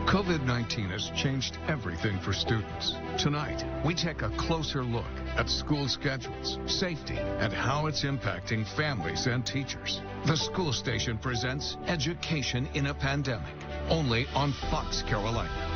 COVID-19 has changed everything for students. Tonight, we take a closer look at school schedules, safety, and how it's impacting families and teachers. The School Station presents Education in a Pandemic, only on Fox Carolina.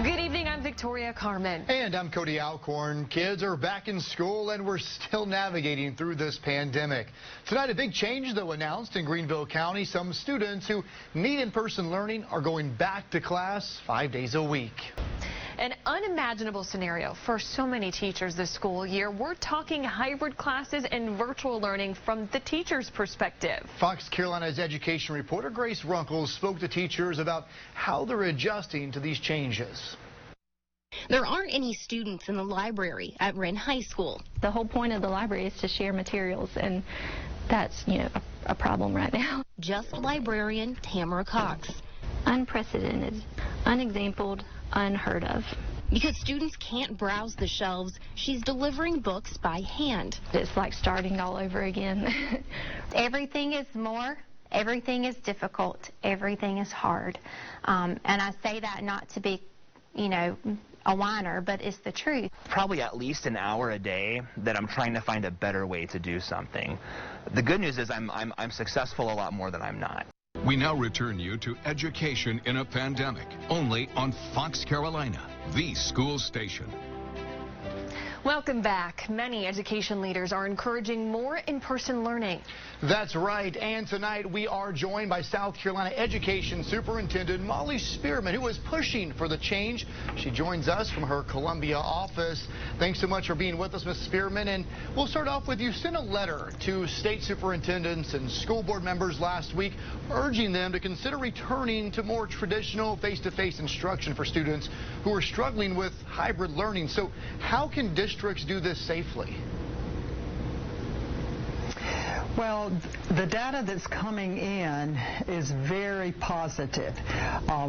Good evening, I'm Victoria Carmen. And I'm Cody Alcorn. Kids are back in school and we're still navigating through this pandemic. Tonight, a big change, though, announced in Greenville County. Some students who need in-person learning are going back to class 5 days a week. An unimaginable scenario for so many teachers this school year. We're talking hybrid classes and virtual learning from the teacher's perspective. Fox Carolina's education reporter Grace Runkle spoke to teachers about how they're adjusting to these changes. There aren't any students in the library at Wren High School. The whole point of the library is to share materials, and that's, a problem right now. Just librarian Tamara Cox. Unprecedented, unexampled, unheard of. Because students can't browse the shelves, she's delivering books by hand. It's like starting all over again. Everything is more. Everything is difficult. Everything is hard. And I say that not to be, a whiner, but it's the truth. Probably at least an hour a day that I'm trying to find a better way to do something. The good news is I'm successful a lot more than I'm not. We now return you to Education in a Pandemic, only on Fox Carolina, the school station. Welcome back. Many education leaders are encouraging more in-person learning. That's right. And tonight we are joined by South Carolina Education Superintendent Molly Spearman, who is pushing for the change. She joins us from her Columbia office. Thanks so much for being with us, Ms. Spearman. And we'll start off with you sent a letter to state superintendents and school board members last week urging them to consider returning to more traditional face-to-face instruction for students who are struggling with hybrid learning. So how can districts do this safely? Well, the data that's coming in is very positive.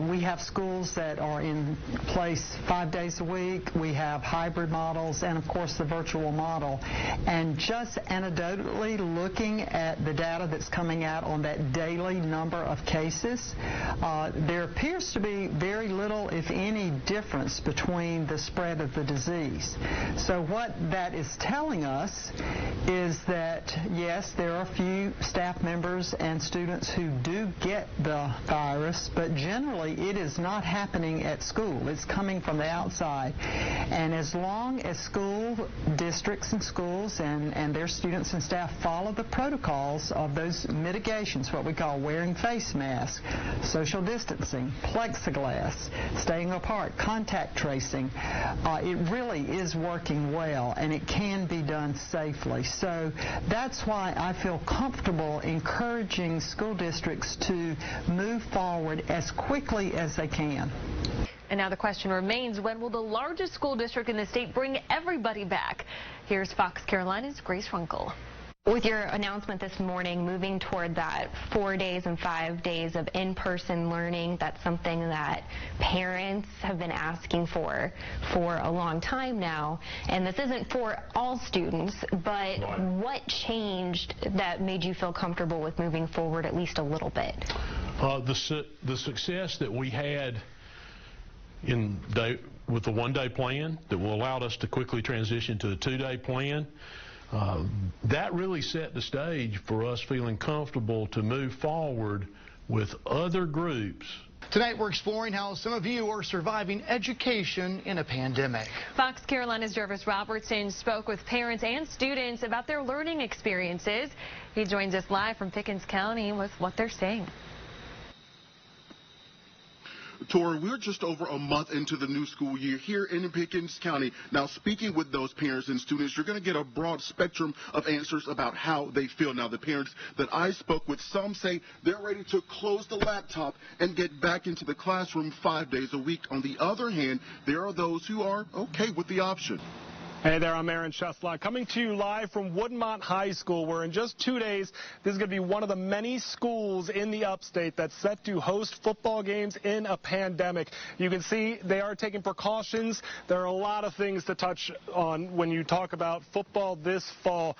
We have schools that are in place 5 days a week. We have hybrid models and, of course, the virtual model. And just anecdotally looking at the data that's coming out on that daily number of cases, there appears to be very little, if any, difference between the spread of the disease. So what that is telling us is that, yes, there are a few staff members and students who do get the virus, but generally it is not happening at school. It's coming from the outside. And as long as school districts and schools and their students and staff follow the protocols of those mitigations, what we call wearing face masks, social distancing, plexiglass, staying apart, contact tracing, it really is working well, and it can be done safely. So that's why I feel comfortable encouraging school districts to move forward as quickly as they can. And now the question remains, when will the largest school district in the state bring everybody back? Here's Fox Carolina's Grace Runkle. With your announcement this morning, moving toward that 4 days and 5 days of in-person learning, that's something that parents have been asking for a long time now. And this isn't for all students, but what changed that made you feel comfortable with moving forward at least a little bit? The success that we had with the one-day plan that will allow us to quickly transition to the 2-day plan, that really set the stage for us feeling comfortable to move forward with other groups. Tonight we're exploring how some of you are surviving education in a pandemic. Fox Carolina's Jarvis Robertson spoke with parents and students about their learning experiences. He joins us live from Pickens County with what they're saying. Tori, we're just over a month into the new school year here in Pickens County. Now, speaking with those parents and students, you're going to get a broad spectrum of answers about how they feel. Now, the parents that I spoke with, some say they're ready to close the laptop and get back into the classroom 5 days a week. On the other hand, there are those who are okay with the option. Hey there, I'm Aaron Cheslak, coming to you live from Woodmont High School, where in just 2 days, this is going to be one of the many schools in the upstate that's set to host football games in a pandemic. You can see they are taking precautions. There are a lot of things to touch on when you talk about football this fall.